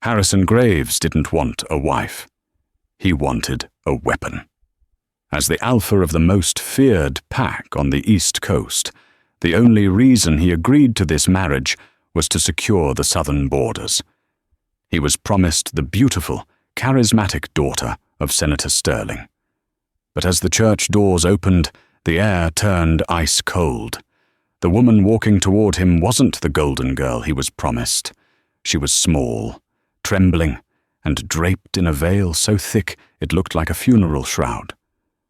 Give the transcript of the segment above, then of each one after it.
Harrison Graves didn't want a wife. He wanted a weapon. As the alpha of the most feared pack on the East Coast, the only reason he agreed to this marriage was to secure the southern borders. He was promised the beautiful, charismatic daughter of Senator Sterling. But as the church doors opened, the air turned ice cold. The woman walking toward him wasn't the golden girl he was promised. She was small, trembling, and draped in a veil so thick it looked like a funeral shroud.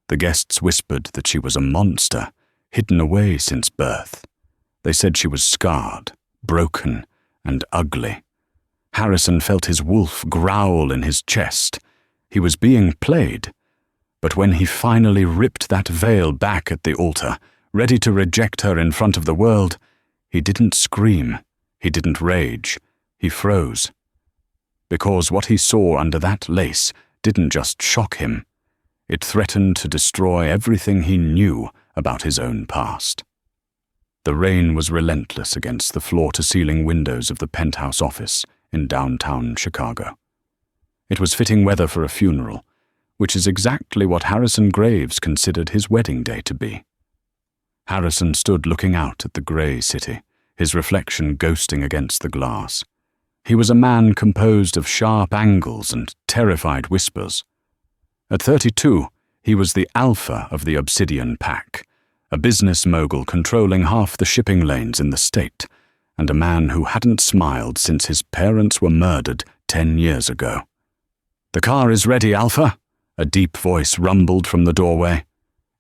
The guests whispered that she was a monster, hidden away since birth. They said she was scarred, broken, and ugly. Harrison felt his wolf growl in his chest. He was being played. But when he finally ripped that veil back at the altar, ready to reject her in front of the world, he didn't scream, he didn't rage, he froze. Because what he saw under that lace didn't just shock him, it threatened to destroy everything he knew about his own past. The rain was relentless against the floor-to-ceiling windows of the penthouse office in downtown Chicago. It was fitting weather for a funeral, which is exactly what Harrison Graves considered his wedding day to be. Harrison stood looking out at the grey city, his reflection ghosting against the glass. He was a man composed of sharp angles and terrified whispers. At 32, he was the alpha of the Obsidian Pack, a business mogul controlling half the shipping lanes in the state, and a man who hadn't smiled since his parents were murdered 10 years ago. "The car is ready, Alpha," a deep voice rumbled from the doorway.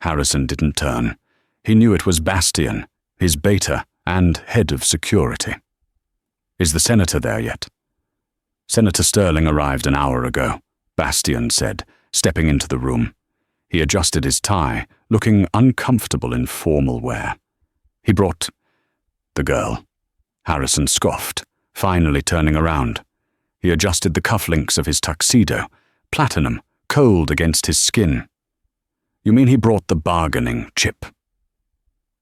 Harrison didn't turn. He knew it was Bastian, his beta and head of security. "Is the senator there yet?" "Senator Sterling arrived an hour ago," Bastian said, stepping into the room. He adjusted his tie, looking uncomfortable in formal wear. "He brought the girl." Harrison scoffed, finally turning around. He adjusted the cufflinks of his tuxedo, platinum, cold against his skin. "You mean he brought the bargaining chip?"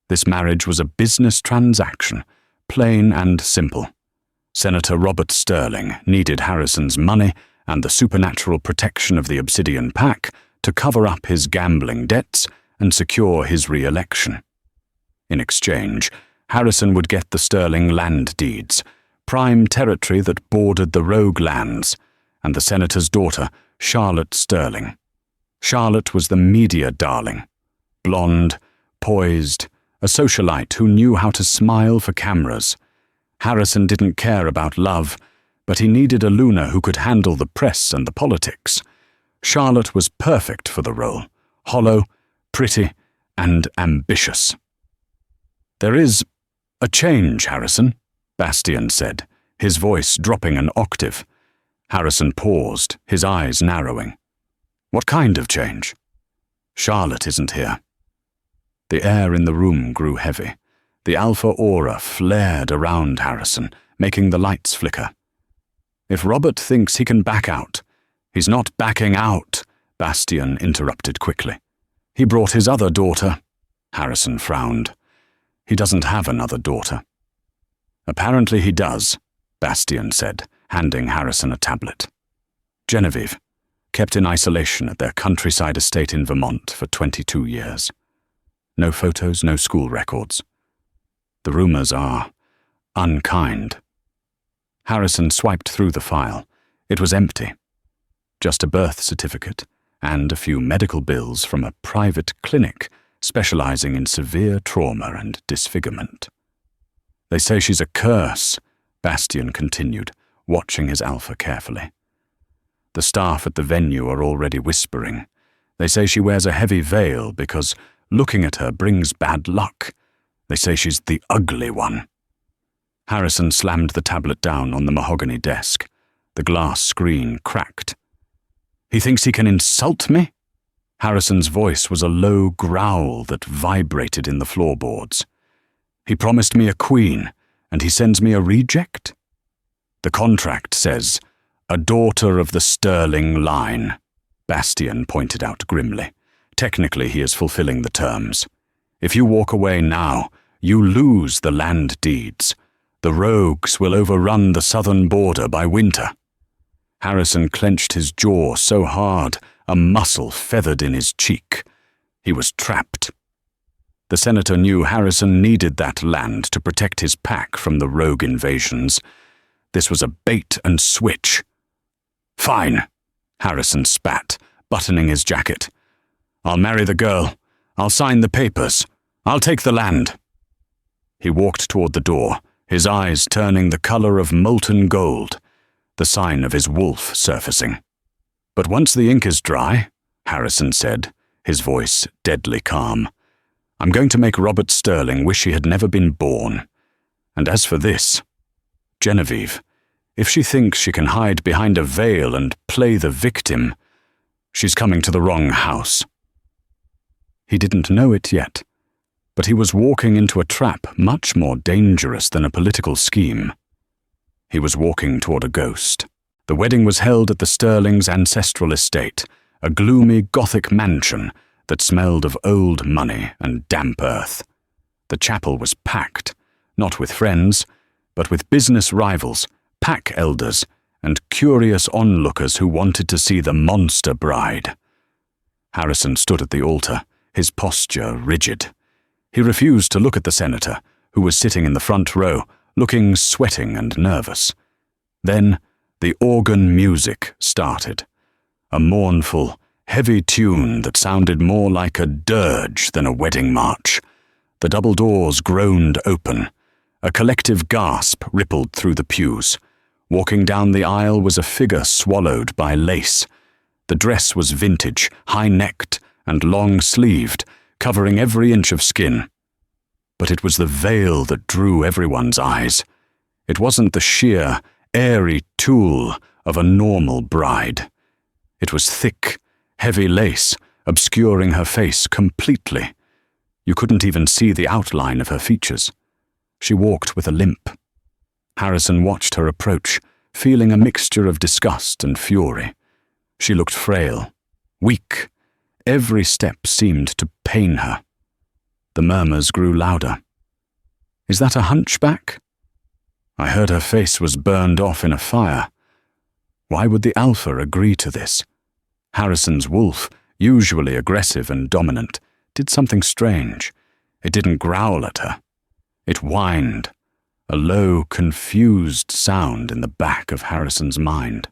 This marriage was a business transaction, plain and simple. Senator Robert Sterling needed Harrison's money and the supernatural protection of the Obsidian Pack to cover up his gambling debts and secure his re-election. In exchange, Harrison would get the Sterling land deeds, prime territory that bordered the Rogue lands, and the senator's daughter, Charlotte Sterling. Charlotte was the media darling, blonde, poised, a socialite who knew how to smile for cameras. Harrison didn't care about love, but he needed a Luna who could handle the press and the politics. Charlotte was perfect for the role, hollow, pretty, and ambitious. "There is a change, Harrison," Bastian said, his voice dropping an octave. Harrison paused, his eyes narrowing. "What kind of change?" "Charlotte isn't here." The air in the room grew heavy. The alpha aura flared around Harrison, making the lights flicker. "If Robert thinks he can back out—" "He's not backing out," Bastian interrupted quickly. "He brought his other daughter." Harrison frowned. "He doesn't have another daughter." "Apparently he does," Bastian said, handing Harrison a tablet. "Genevieve, kept in isolation at their countryside estate in Vermont for 22 years. No photos, no school records. The rumors are unkind." Harrison swiped through the file. It was empty. Just a birth certificate and a few medical bills from a private clinic specializing in severe trauma and disfigurement. "They say she's a curse," Bastian continued, watching his alpha carefully. "The staff at the venue are already whispering. They say she wears a heavy veil because looking at her brings bad luck. They say she's the ugly one." Harrison slammed the tablet down on the mahogany desk. The glass screen cracked. "He thinks he can insult me?" Harrison's voice was a low growl that vibrated in the floorboards. "He promised me a queen, and he sends me a reject?" "The contract says, a daughter of the Sterling line," Bastian pointed out grimly. "Technically, he is fulfilling the terms. If you walk away now, you lose the land deeds. The rogues will overrun the southern border by winter." Harrison clenched his jaw so hard, a muscle feathered in his cheek. He was trapped. The senator knew Harrison needed that land to protect his pack from the rogue invasions. This was a bait and switch. "Fine," Harrison spat, buttoning his jacket. "I'll marry the girl. I'll sign the papers. I'll take the land." He walked toward the door, his eyes turning the color of molten gold, the sign of his wolf surfacing. "But once the ink is dry," Harrison said, his voice deadly calm, "I'm going to make Robert Sterling wish he had never been born. And as for this, Genevieve, if she thinks she can hide behind a veil and play the victim, she's coming to the wrong house." He didn't know it yet, but he was walking into a trap much more dangerous than a political scheme. He was walking toward a ghost. The wedding was held at the Sterling's ancestral estate, a gloomy Gothic mansion that smelled of old money and damp earth. The chapel was packed, not with friends, but with business rivals, pack elders, and curious onlookers who wanted to see the monster bride. Harrison stood at the altar, his posture rigid. He refused to look at the senator, who was sitting in the front row, looking sweating and nervous. Then the organ music started, a mournful, heavy tune that sounded more like a dirge than a wedding march. The double doors groaned open. A collective gasp rippled through the pews. Walking down the aisle was a figure swallowed by lace. The dress was vintage, high-necked, and long-sleeved, covering every inch of skin. But it was the veil that drew everyone's eyes. It wasn't the sheer, airy tulle of a normal bride. It was thick, heavy lace, obscuring her face completely. You couldn't even see the outline of her features. She walked with a limp. Harrison watched her approach, feeling a mixture of disgust and fury. She looked frail, weak. Every step seemed to pain her. The murmurs grew louder. "Is that a hunchback?" "I heard her face was burned off in a fire." Why would the alpha agree to this? Harrison's wolf, usually aggressive and dominant, did something strange. It didn't growl at her. It whined, a low, confused sound in the back of Harrison's mind.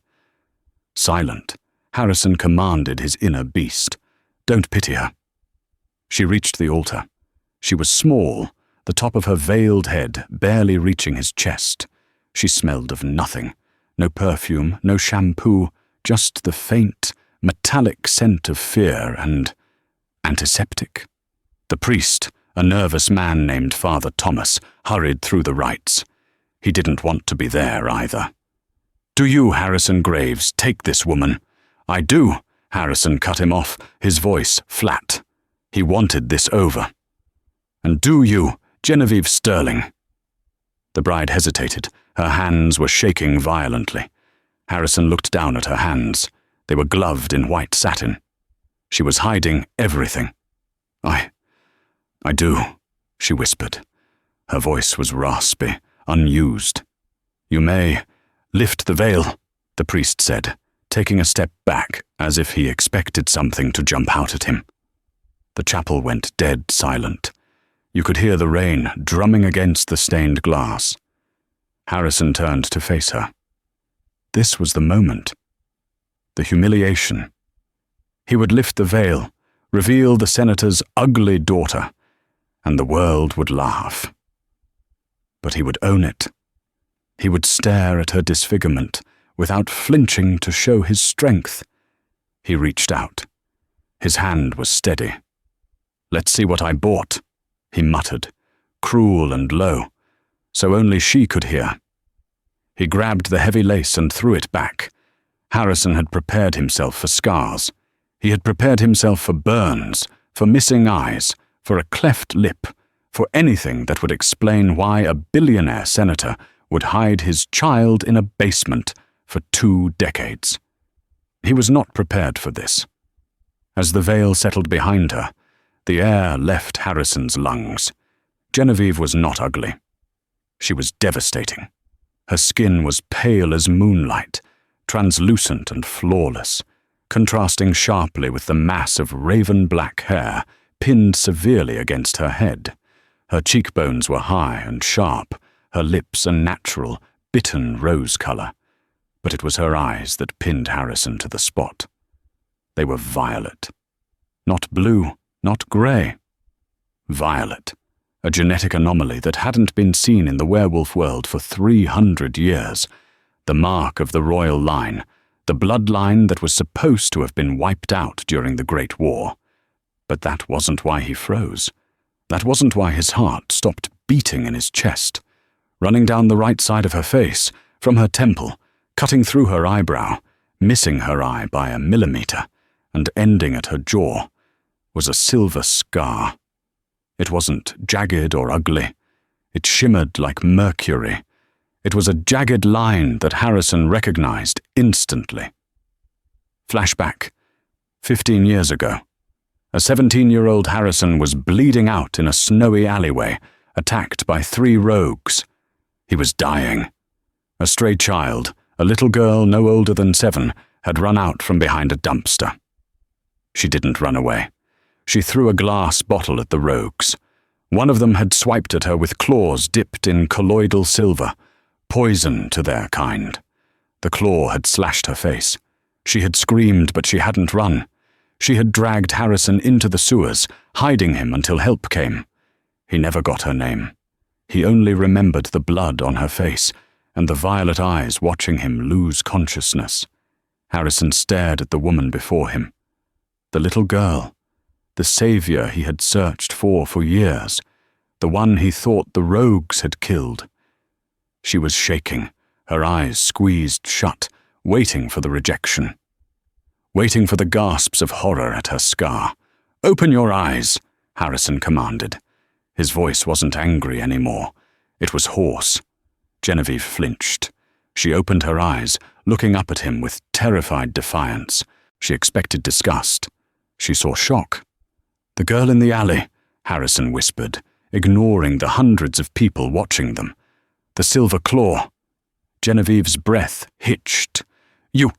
Silent, Harrison commanded his inner beast, "Don't pity her." She reached the altar. She was small, the top of her veiled head barely reaching his chest. She smelled of nothing. No perfume, no shampoo, just the faint, metallic scent of fear and antiseptic. The priest, a nervous man named Father Thomas, hurried through the rites. He didn't want to be there either. "Do you, Harrison Graves, take this woman?" "I do," Harrison cut him off, his voice flat. He wanted this over. "And do you, Genevieve Sterling?" The bride hesitated. Her hands were shaking violently. Harrison looked down at her hands. They were gloved in white satin. She was hiding everything. I do," she whispered. Her voice was raspy, unused. "You may lift the veil," the priest said, taking a step back as if he expected something to jump out at him. The chapel went dead silent. You could hear the rain drumming against the stained glass. Harrison turned to face her. This was the moment. The humiliation. He would lift the veil, reveal the senator's ugly daughter, and the world would laugh. But he would own it. He would stare at her disfigurement without flinching to show his strength. He reached out. His hand was steady. "Let's see what I bought," he muttered, cruel and low, so only she could hear. He grabbed the heavy lace and threw it back. Harrison had prepared himself for scars. He had prepared himself for burns, for missing eyes, for a cleft lip, for anything that would explain why a billionaire senator would hide his child in a basement for 2 decades. He was not prepared for this. As the veil settled behind her, the air left Harrison's lungs. Genevieve was not ugly. She was devastating. Her skin was pale as moonlight, translucent and flawless, contrasting sharply with the mass of raven-black hair pinned severely against her head. Her cheekbones were high and sharp, her lips a natural, bitten rose color. But it was her eyes that pinned Harrison to the spot. They were violet. Not blue, not grey. Violet, a genetic anomaly that hadn't been seen in the werewolf world for 300 years. The mark of the royal line, the bloodline that was supposed to have been wiped out during the Great War. But that wasn't why he froze. That wasn't why his heart stopped beating in his chest. Running down the right side of her face, from her temple, cutting through her eyebrow, missing her eye by a millimeter, and ending at her jaw, was a silver scar. It wasn't jagged or ugly. It shimmered like mercury. It was a jagged line that Harrison recognized instantly. Flashback. 15 years ago. A 17-year-old Harrison was bleeding out in a snowy alleyway, attacked by 3 rogues. He was dying. A stray child, a little girl no older than 7, had run out from behind a dumpster. She didn't run away. She threw a glass bottle at the rogues. One of them had swiped at her with claws dipped in colloidal silver, poison to their kind. The claw had slashed her face. She had screamed, but she hadn't run. She had dragged Harrison into the sewers, hiding him until help came. He never got her name. He only remembered the blood on her face and the violet eyes watching him lose consciousness. Harrison stared at the woman before him. The little girl, the savior he had searched for years, the one he thought the rogues had killed. She was shaking, her eyes squeezed shut, waiting for the rejection. Waiting for the gasps of horror at her scar. "Open your eyes," Harrison commanded. His voice wasn't angry anymore. It was hoarse. Genevieve flinched. She opened her eyes, looking up at him with terrified defiance. She expected disgust. She saw shock. "The girl in the alley," Harrison whispered, ignoring the hundreds of people watching them. "The silver claw." Genevieve's breath hitched. "You—"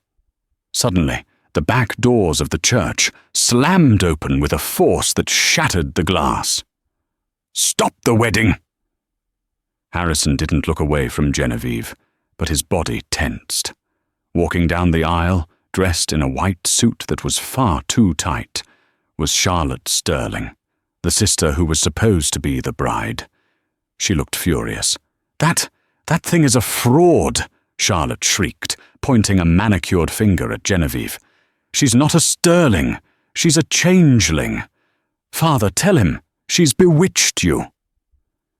Suddenly, the back doors of the church slammed open with a force that shattered the glass. "Stop the wedding!" Harrison didn't look away from Genevieve, but his body tensed. Walking down the aisle, dressed in a white suit that was far too tight, was Charlotte Sterling, the sister who was supposed to be the bride. She looked furious. That thing is a fraud," Charlotte shrieked, pointing a manicured finger at Genevieve. "She's not a Sterling. She's a changeling. Father, tell him. She's bewitched you."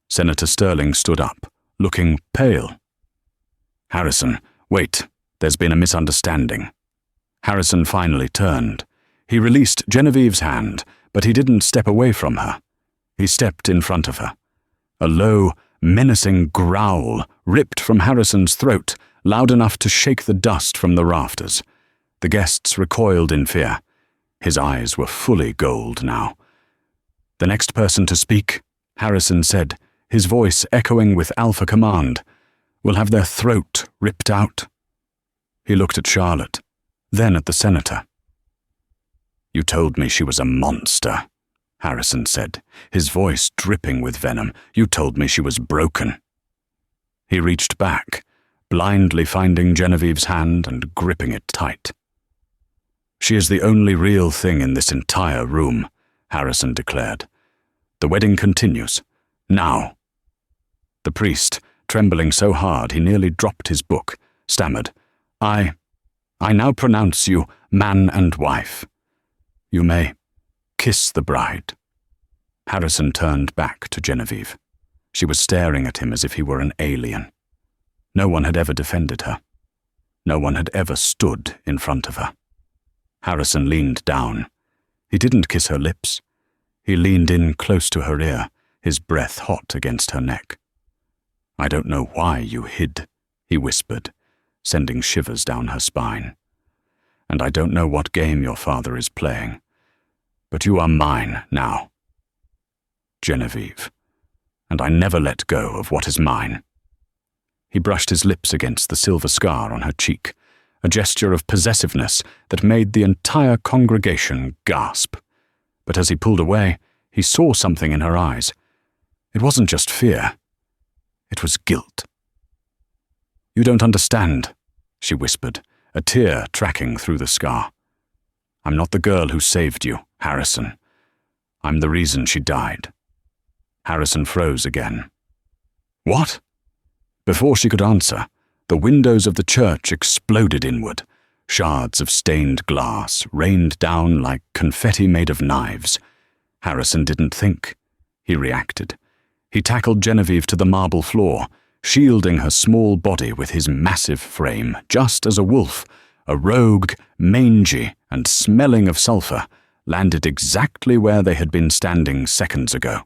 Senator Sterling stood up, looking pale. "Harrison, wait. There's been a misunderstanding." Harrison finally turned. He released Genevieve's hand, but he didn't step away from her. He stepped in front of her. A low, menacing growl ripped from Harrison's throat, loud enough to shake the dust from the rafters. The guests recoiled in fear. His eyes were fully gold now. "The next person to speak," Harrison said, his voice echoing with alpha command, "will have their throat ripped out." He looked at Charlotte, then at the senator. "You told me she was a monster," Harrison said, his voice dripping with venom. "You told me she was broken." He reached back, blindly finding Genevieve's hand and gripping it tight. "She is the only real thing in this entire room," Harrison declared. "The wedding continues. Now." The priest, trembling so hard he nearly dropped his book, stammered, I now pronounce you man and wife. You may kiss the bride." Harrison turned back to Genevieve. She was staring at him as if he were an alien. No one had ever defended her. No one had ever stood in front of her. Harrison leaned down. He didn't kiss her lips. He leaned in close to her ear, his breath hot against her neck. "I don't know why you hid," he whispered, sending shivers down her spine. "And I don't know what game your father is playing. But you are mine now. Genevieve. And I never let go of what is mine." He brushed his lips against the silver scar on her cheek, a gesture of possessiveness that made the entire congregation gasp. But as he pulled away, he saw something in her eyes. It wasn't just fear. It was guilt. "You don't understand," she whispered, a tear tracking through the scar. "I'm not the girl who saved you, Harrison. I'm the reason she died." Harrison froze again. "What?" Before she could answer, the windows of the church exploded inward. Shards of stained glass rained down like confetti made of knives. Harrison didn't think. He reacted. He tackled Genevieve to the marble floor, shielding her small body with his massive frame, just as a wolf, a rogue, mangy, and smelling of sulphur, landed exactly where they had been standing seconds ago.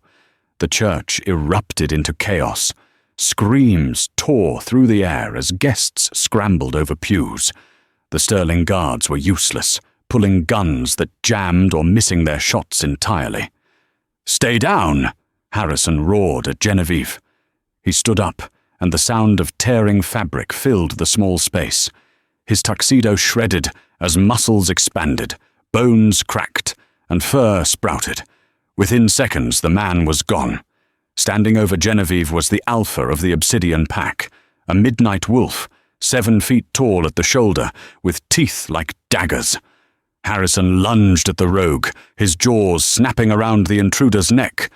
The church erupted into chaos. Screams tore through the air as guests scrambled over pews. The Sterling guards were useless, pulling guns that jammed or missing their shots entirely. "Stay down!" Harrison roared at Genevieve. He stood up, and the sound of tearing fabric filled the small space. His tuxedo shredded as muscles expanded, bones cracked, and fur sprouted. Within seconds, the man was gone. Standing over Genevieve was the alpha of the Obsidian Pack, a midnight wolf, 7 feet tall at the shoulder, with teeth like daggers. Harrison lunged at the rogue, his jaws snapping around the intruder's neck.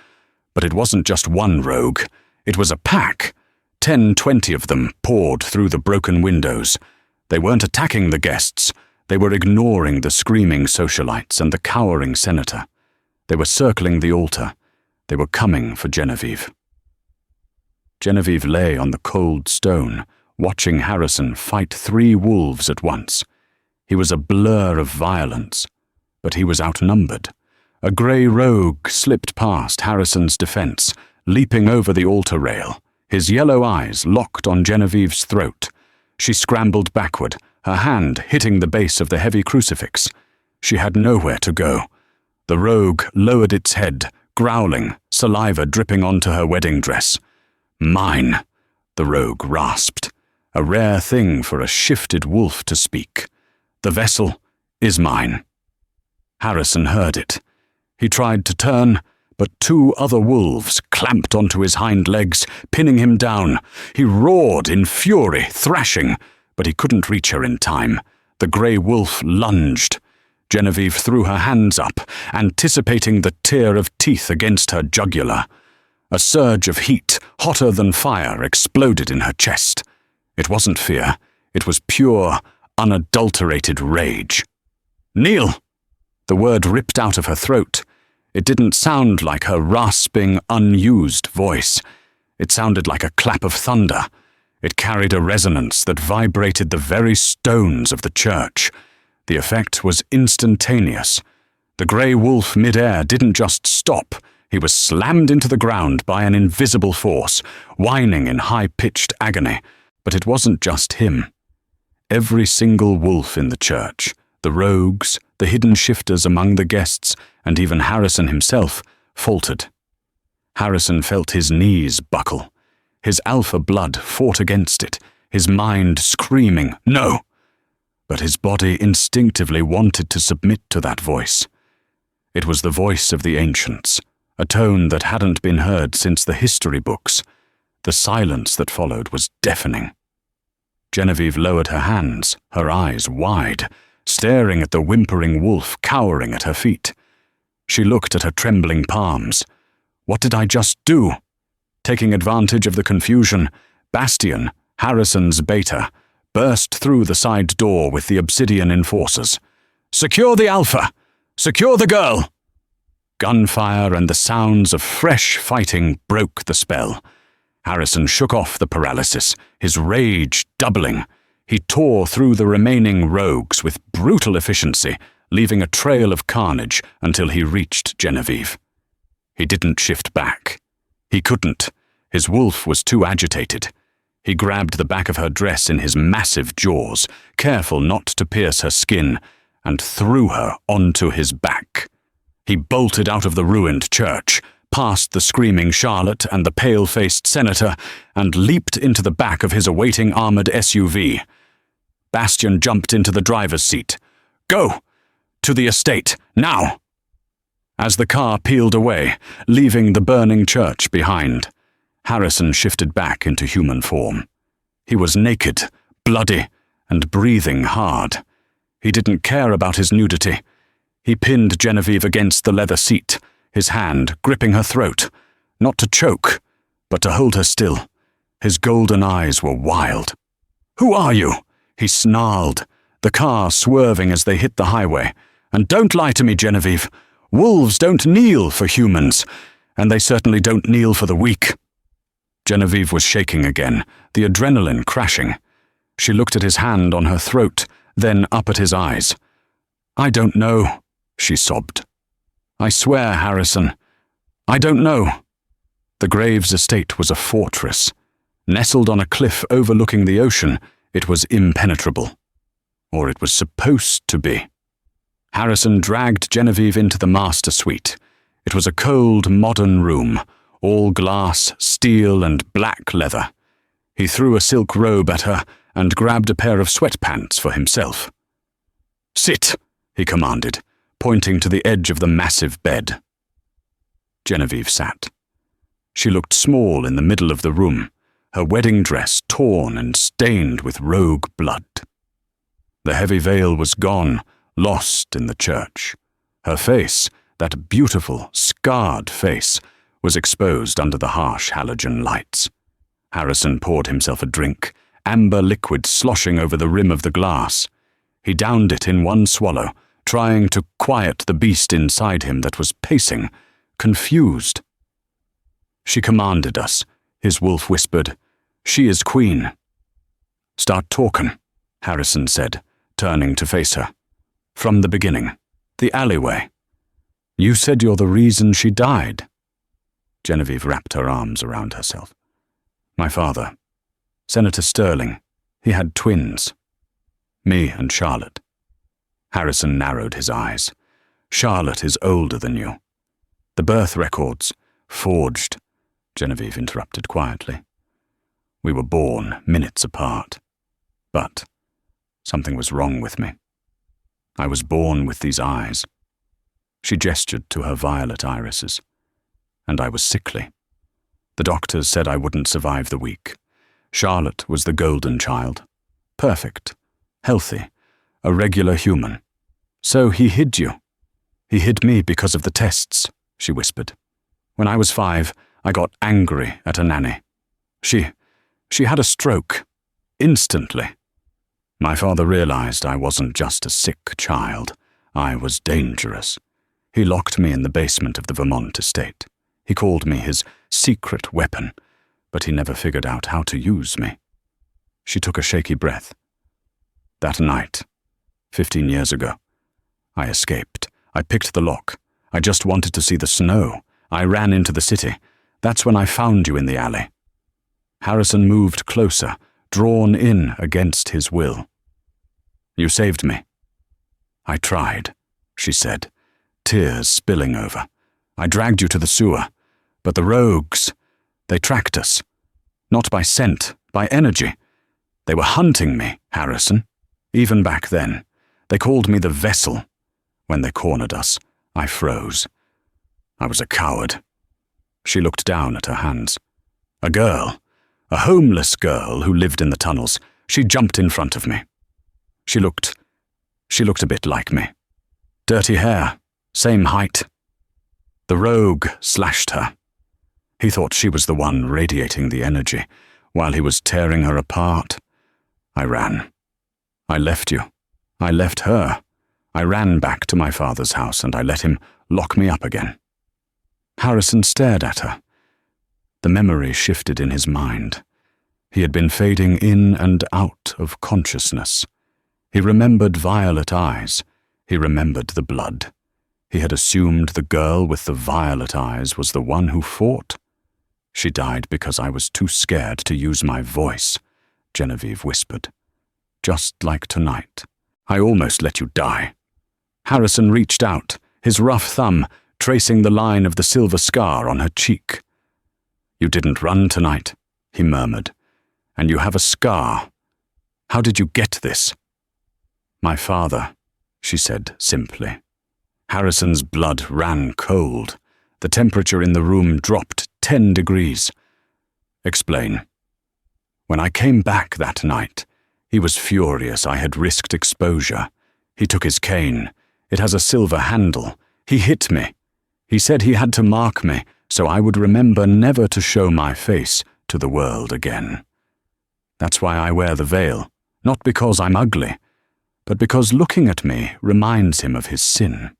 But it wasn't just one rogue. It was a pack. 10-20 of them poured through the broken windows. They weren't attacking the guests. They were ignoring the screaming socialites and the cowering senator. They were circling the altar. They were coming for Genevieve. Genevieve lay on the cold stone, watching Harrison fight 3 wolves at once. He was a blur of violence, but he was outnumbered. A grey rogue slipped past Harrison's defense, leaping over the altar rail, his yellow eyes locked on Genevieve's throat. She scrambled backward, her hand hitting the base of the heavy crucifix. She had nowhere to go. The rogue lowered its head, growling, saliva dripping onto her wedding dress. "Mine," the rogue rasped, a rare thing for a shifted wolf to speak. "The vessel is mine." Harrison heard it. He tried to turn, but 2 other wolves clamped onto his hind legs, pinning him down. He roared in fury, thrashing, but he couldn't reach her in time. The grey wolf lunged. Genevieve threw her hands up, anticipating the tear of teeth against her jugular. A surge of heat, hotter than fire, exploded in her chest. It wasn't fear. It was pure, unadulterated rage. "Kneel!" The word ripped out of her throat. It didn't sound like her rasping, unused voice. It sounded like a clap of thunder. It carried a resonance that vibrated the very stones of the church. The effect was instantaneous. The grey wolf midair didn't just stop. He was slammed into the ground by an invisible force, whining in high-pitched agony. But it wasn't just him. Every single wolf in the church, the rogues, the hidden shifters among the guests, and even Harrison himself, faltered. Harrison felt his knees buckle. His alpha blood fought against it, his mind screaming, "No!" But his body instinctively wanted to submit to that voice. It was the voice of the ancients, a tone that hadn't been heard since the history books. The silence that followed was deafening. Genevieve lowered her hands, her eyes wide, staring at the whimpering wolf cowering at her feet. She looked at her trembling palms. What did I just do? Taking advantage of the confusion, Bastian, Harrison's beta, burst through the side door with the Obsidian enforcers. "Secure the Alpha! Secure the girl!" Gunfire and the sounds of fresh fighting broke the spell. Harrison shook off the paralysis, his rage doubling. He tore through the remaining rogues with brutal efficiency, leaving a trail of carnage until he reached Genevieve. He didn't shift back. He couldn't. His wolf was too agitated. He grabbed the back of her dress in his massive jaws, careful not to pierce her skin, and threw her onto his back. He bolted out of the ruined church, past the screaming Charlotte and the pale-faced senator, and leaped into the back of his awaiting armored SUV. Bastian jumped into the driver's seat. "Go! To the estate, now!" As the car peeled away, leaving the burning church behind, Harrison shifted back into human form. He was naked, bloody, and breathing hard. He didn't care about his nudity. He pinned Genevieve against the leather seat, his hand gripping her throat, not to choke, but to hold her still. His golden eyes were wild. "Who are you?" he snarled, the car swerving as they hit the highway. "And don't lie to me, Genevieve. Wolves don't kneel for humans, and they certainly don't kneel for the weak." Genevieve was shaking again, the adrenaline crashing. She looked at his hand on her throat, then up at his eyes. "I don't know," she sobbed. "I swear, Harrison, I don't know." The Graves estate was a fortress. Nestled on a cliff overlooking the ocean, it was impenetrable. Or it was supposed to be. Harrison dragged Genevieve into the master suite. It was a cold, modern room, all glass, steel, and black leather. He threw a silk robe at her and grabbed a pair of sweatpants for himself. "Sit," he commanded, pointing to the edge of the massive bed. Genevieve sat. She looked small in the middle of the room, her wedding dress torn and stained with rogue blood. The heavy veil was gone, lost in the church. Her face, that beautiful, scarred face, was exposed under the harsh halogen lights. Harrison poured himself a drink, amber liquid sloshing over the rim of the glass. He downed it in one swallow, trying to quiet the beast inside him that was pacing, confused. "She commanded us," his wolf whispered. "She is queen." "Start talking," Harrison said, turning to face her. "From the beginning. The alleyway. You said you're the reason she died." Genevieve wrapped her arms around herself. "My father, Senator Sterling, he had twins. Me and Charlotte." Harrison narrowed his eyes. "Charlotte is older than you. The birth records, forged," Genevieve interrupted quietly. "We were born minutes apart. But something was wrong with me. I was born with these eyes." She gestured to her violet irises. "And I was sickly. The doctors said I wouldn't survive the week. Charlotte was the golden child. Perfect, healthy, a regular human. So he hid you. He hid me because of the tests," she whispered. "When I was 5, I got angry at a nanny. She had a stroke. Instantly. My father realized I wasn't just a sick child. I was dangerous. He locked me in the basement of the Vermont estate. He called me his secret weapon, but he never figured out how to use me." She took a shaky breath. "That night, 15 years ago, I escaped. I picked the lock. I just wanted to see the snow. I ran into the city. That's when I found you in the alley." Harrison moved closer, drawn in against his will. "You saved me." "I tried," she said, tears spilling over. "I dragged you to the sewer, but the rogues, they tracked us. Not by scent, by energy. They were hunting me, Harrison. Even back then, they called me the vessel. When they cornered us, I froze. I was a coward." She looked down at her hands. "A girl, a homeless girl who lived in the tunnels. She jumped in front of me. She looked a bit like me. Dirty hair, same height. The rogue slashed her. He thought she was the one radiating the energy, while he was tearing her apart. I ran. I left you. I left her. I ran back to my father's house and I let him lock me up again." Harrison stared at her. The memory shifted in his mind. He had been fading in and out of consciousness. He remembered violet eyes. He remembered the blood. He had assumed the girl with the violet eyes was the one who fought. "She died because I was too scared to use my voice," Genevieve whispered. "Just like tonight. I almost let you die." Harrison reached out, his rough thumb tracing the line of the silver scar on her cheek. "You didn't run tonight," he murmured. "And you have a scar. How did you get this?" My father, she said simply. Harrison's blood ran cold. The temperature in the room dropped 10 degrees. Explain. When I came back that night, he was furious I had risked exposure. He took his cane. It has a silver handle. He hit me. He said he had to mark me so I would remember never to show my face to the world again. That's why I wear the veil, not because I'm ugly, but because looking at me reminds him of his sin.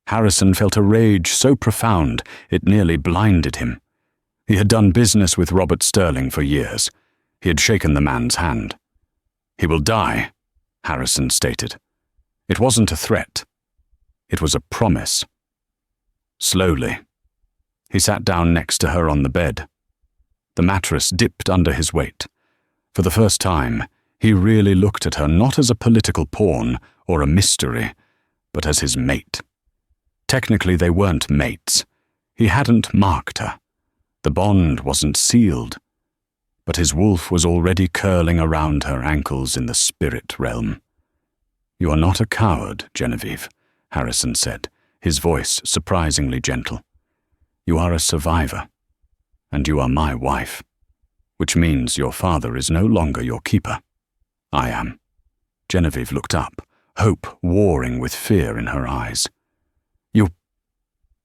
Harrison felt a rage so profound it nearly blinded him. He had done business with Robert Sterling for years. He had shaken the man's hand. He will die, Harrison stated. It wasn't a threat. It was a promise. Slowly, he sat down next to her on the bed. The mattress dipped under his weight. For the first time, he really looked at her not as a political pawn or a mystery, but as his mate. Technically, they weren't mates. He hadn't marked her. The bond wasn't sealed. But his wolf was already curling around her ankles in the spirit realm. You are not a coward, Genevieve, Harrison said, his voice surprisingly gentle. You are a survivor, and you are my wife, which means your father is no longer your keeper. I am. Genevieve looked up, hope warring with fear in her eyes.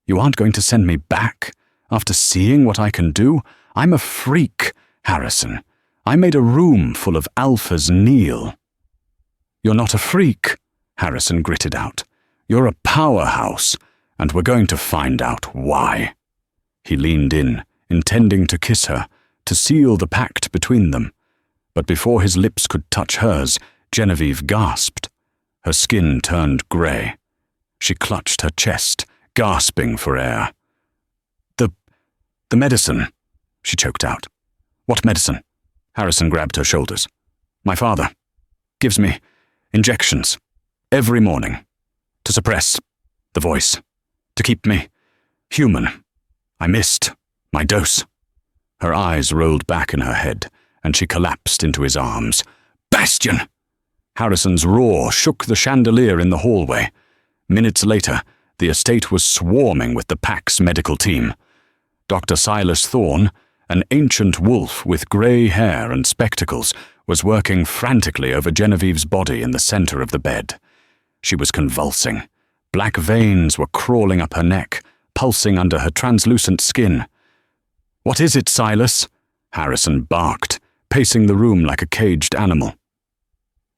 You aren't going to send me back after seeing what I can do? I'm a freak, Harrison. I made a room full of alphas kneel. You're not a freak, Harrison gritted out. You're a powerhouse, and we're going to find out why. He leaned in, intending to kiss her, to seal the pact between them. But before his lips could touch hers, Genevieve gasped. Her skin turned grey. She clutched her chest, gasping for air. The medicine, she choked out. What medicine? Harrison grabbed her shoulders. My father gives me injections every morning to suppress the voice, to keep me human. I missed my dose. Her eyes rolled back in her head, and she collapsed into his arms. Bastion! Harrison's roar shook the chandelier in the hallway. Minutes later, the estate was swarming with the PAC's medical team. Dr. Silas Thorne, an ancient wolf with grey hair and spectacles, was working frantically over Genevieve's body in the center of the bed. She was convulsing. Black veins were crawling up her neck, pulsing under her translucent skin. What is it, Silas? Harrison barked, pacing the room like a caged animal.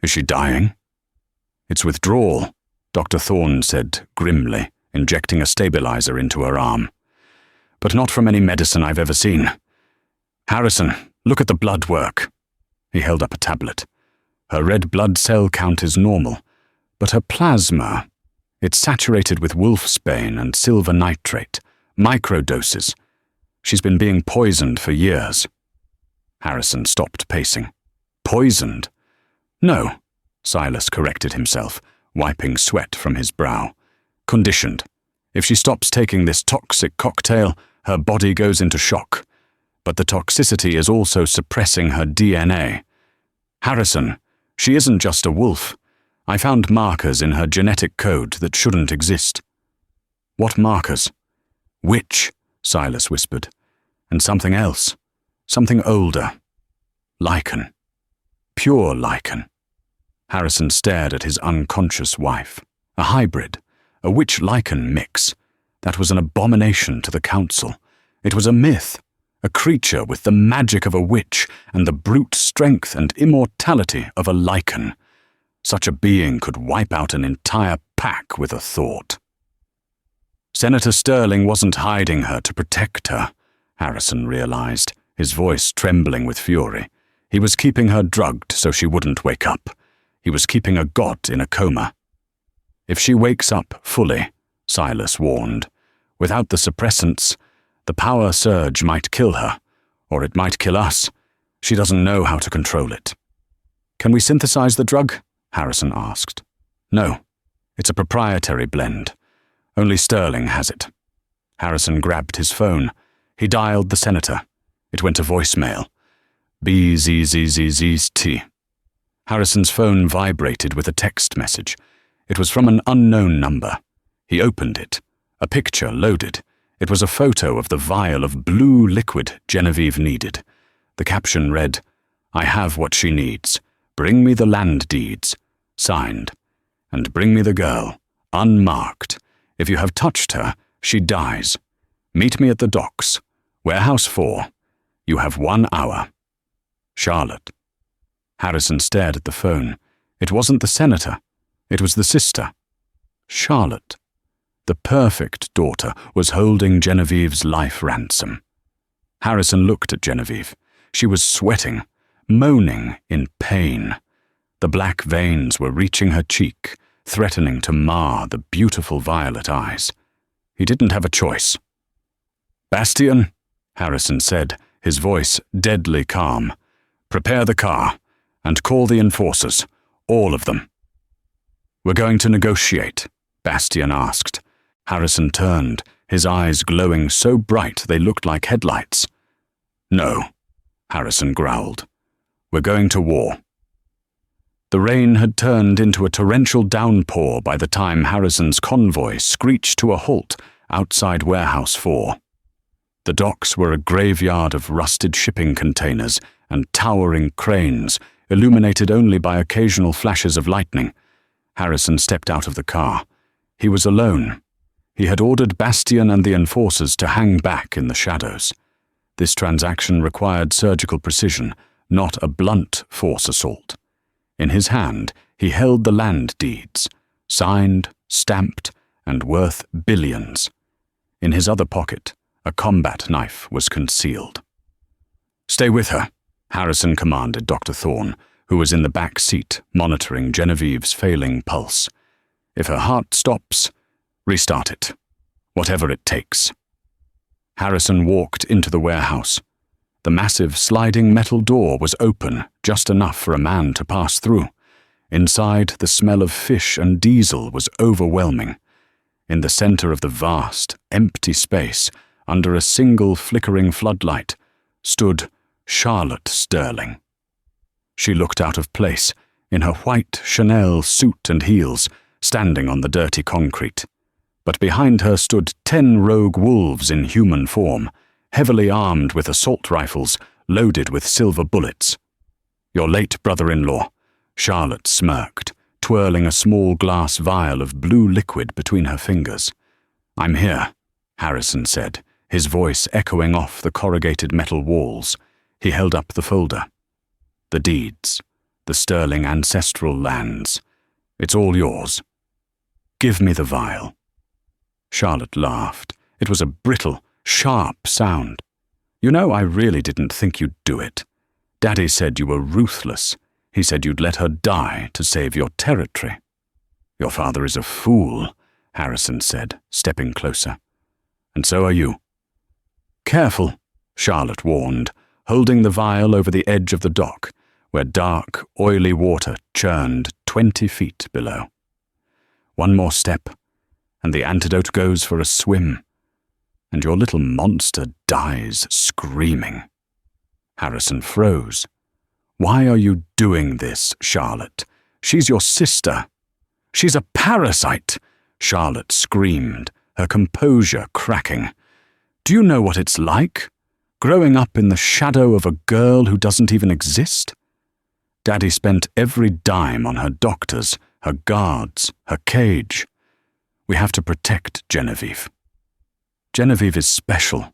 Is she dying? It's withdrawal, Dr. Thorne said grimly, injecting a stabilizer into her arm. But not from any medicine I've ever seen. Harrison, look at the blood work. He held up a tablet. Her red blood cell count is normal, but her plasma, it's saturated with wolfsbane and silver nitrate, microdoses. She's been being poisoned for years. Harrison stopped pacing. Poisoned? No, Silas corrected himself, wiping sweat from his brow. Conditioned. If she stops taking this toxic cocktail, her body goes into shock. But the toxicity is also suppressing her DNA. Harrison, she isn't just a wolf. I found markers in her genetic code that shouldn't exist. What markers? Witch, Silas whispered. And something else. Something older. Lycan. Pure Lycan. Harrison stared at his unconscious wife. A hybrid. A witch-Lycan mix. That was an abomination to the council. It was a myth. A creature with the magic of a witch and the brute strength and immortality of a Lycan. Such a being could wipe out an entire pack with a thought. Senator Sterling wasn't hiding her to protect her, Harrison realized, his voice trembling with fury. He was keeping her drugged so she wouldn't wake up. He was keeping a god in a coma. If she wakes up fully, Silas warned, without the suppressants, the power surge might kill her, or it might kill us. She doesn't know how to control it. Can we synthesize the drug? Harrison asked. No, it's a proprietary blend. Only Sterling has it. Harrison grabbed his phone. He dialed the senator. It went to voicemail. BZZZZT. Harrison's phone vibrated with a text message. It was from an unknown number. He opened it. A picture loaded. It was a photo of the vial of blue liquid Genevieve needed. The caption read, "I have what she needs. Bring me the land deeds. Signed. And bring me the girl. Unmarked. If you have touched her, she dies. Meet me at the docks. Warehouse 4. You have 1 hour. Charlotte." Harrison stared at the phone. It wasn't the senator. It was the sister. Charlotte. The perfect daughter was holding Genevieve's life ransom. Harrison looked at Genevieve. She was sweating, moaning in pain. The black veins were reaching her cheek, threatening to mar the beautiful violet eyes. He didn't have a choice. "Bastian," Harrison said, his voice deadly calm. "Prepare the car, and call the enforcers, all of them." "We're going to negotiate?" Bastian asked. Harrison turned, his eyes glowing so bright they looked like headlights. "No," Harrison growled. "We're going to war." The rain had turned into a torrential downpour by the time Harrison's convoy screeched to a halt outside Warehouse 4. The docks were a graveyard of rusted shipping containers and towering cranes, illuminated only by occasional flashes of lightning. Harrison stepped out of the car. He was alone. He had ordered Bastian and the enforcers to hang back in the shadows. This transaction required surgical precision, not a blunt force assault. In his hand, he held the land deeds, signed, stamped, and worth billions. In his other pocket, a combat knife was concealed. "Stay with her," Harrison commanded Dr. Thorne, who was in the back seat monitoring Genevieve's failing pulse. "If her heart stops, restart it, whatever it takes." Harrison walked into the warehouse. The massive sliding metal door was open, just enough for a man to pass through. Inside, the smell of fish and diesel was overwhelming. In the center of the vast, empty space, under a single flickering floodlight, stood Charlotte Sterling. She looked out of place, in her white Chanel suit and heels, standing on the dirty concrete. But behind her stood 10 rogue wolves in human form, heavily armed with assault rifles, loaded with silver bullets. "Your late brother-in-law," Charlotte smirked, twirling a small glass vial of blue liquid between her fingers. "I'm here," Harrison said, his voice echoing off the corrugated metal walls. He held up the folder. "The deeds, the Sterling ancestral lands. It's all yours. Give me the vial." Charlotte laughed. It was a brittle, sharp sound. "You know, I really didn't think you'd do it. Daddy said you were ruthless. He said you'd let her die to save your territory." "Your father is a fool," Harrison said, stepping closer. "And so are you." "Careful," Charlotte warned, holding the vial over the edge of the dock, where dark, oily water churned 20 feet below. "One more step, and the antidote goes for a swim, and your little monster dies screaming." Harrison froze. "Why are you doing this, Charlotte? She's your sister." "She's a parasite," Charlotte screamed, her composure cracking. "Do you know what it's like? Growing up in the shadow of a girl who doesn't even exist? Daddy spent every dime on her doctors, her guards, her cage. We have to protect Genevieve. Genevieve is special.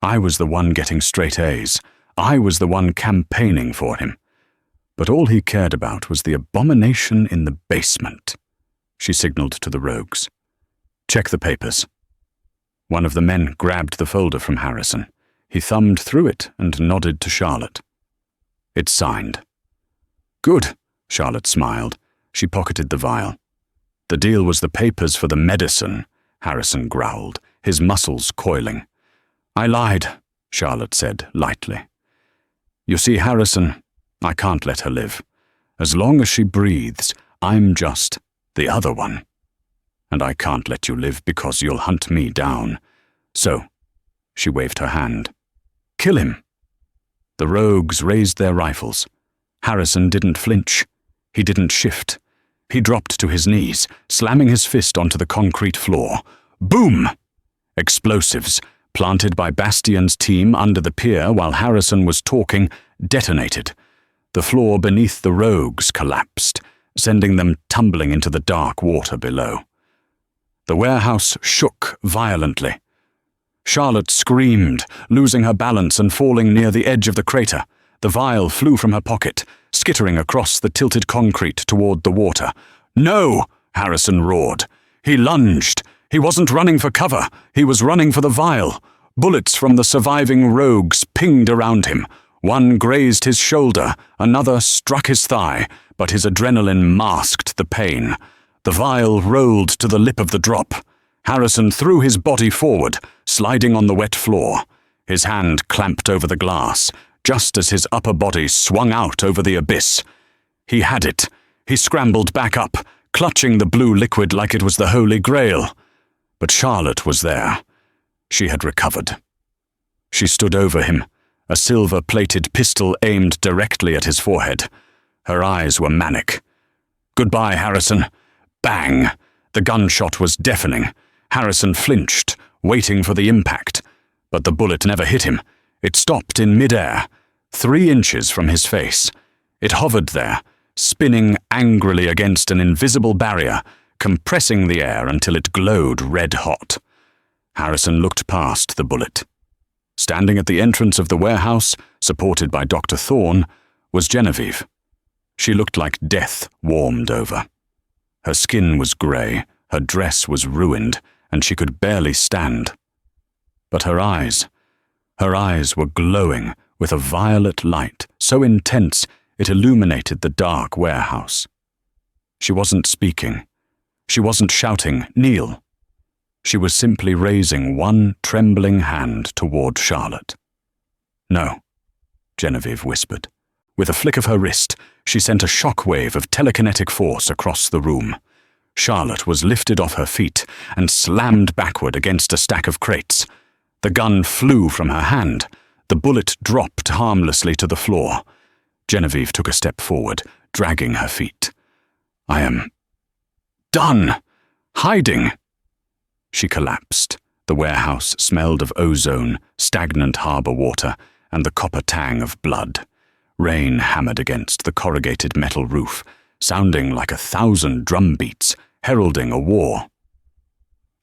I was the one getting straight A's. I was the one campaigning for him. But all he cared about was the abomination in the basement." She signaled to the rogues. "Check the papers." One of the men grabbed the folder from Harrison. He thumbed through it and nodded to Charlotte. "It's signed." "Good," Charlotte smiled. She pocketed the vial. "The deal was the papers for the medicine," Harrison growled, his muscles coiling. "I lied," Charlotte said lightly. "You see, Harrison, I can't let her live. As long as she breathes, I'm just the other one. And I can't let you live because you'll hunt me down. So," she waved her hand, "kill him." The rogues raised their rifles. Harrison didn't flinch. He didn't shift. He dropped to his knees, slamming his fist onto the concrete floor. Boom! Explosives, planted by Bastion's team under the pier while Harrison was talking, detonated. The floor beneath the rogues collapsed, sending them tumbling into the dark water below. The warehouse shook violently. Charlotte screamed, losing her balance and falling near the edge of the crater. The vial flew from her pocket, skittering across the tilted concrete toward the water. "No!" Harrison roared. He lunged. He wasn't running for cover. He was running for the vial. Bullets from the surviving rogues pinged around him. One grazed his shoulder, another struck his thigh, but his adrenaline masked the pain. The vial rolled to the lip of the drop. Harrison threw his body forward, sliding on the wet floor. His hand clamped over the glass, just as his upper body swung out over the abyss. He had it. He scrambled back up, clutching the blue liquid like it was the Holy Grail. But Charlotte was there. She had recovered. She stood over him, a silver-plated pistol aimed directly at his forehead. Her eyes were manic. "Goodbye, Harrison." Bang! The gunshot was deafening. Harrison flinched, waiting for the impact. But the bullet never hit him. It stopped in midair, 3 inches from his face. It hovered there, spinning angrily against an invisible barrier, compressing the air until it glowed red-hot. Harrison looked past the bullet. Standing at the entrance of the warehouse, supported by Dr. Thorne, was Genevieve. She looked like death warmed over. Her skin was grey, her dress was ruined, and she could barely stand. But her eyes were glowing with a violet light so intense it illuminated the dark warehouse. She wasn't speaking. She wasn't shouting, "Kneel." She was simply raising one trembling hand toward Charlotte. "No," Genevieve whispered. With a flick of her wrist, she sent a shockwave of telekinetic force across the room. Charlotte was lifted off her feet and slammed backward against a stack of crates. The gun flew from her hand. The bullet dropped harmlessly to the floor. Genevieve took a step forward, dragging her feet. "I am done. Hiding." She collapsed. The warehouse smelled of ozone, stagnant harbor water, and the copper tang of blood. Rain hammered against the corrugated metal roof, sounding like 1,000 drum beats, heralding a war.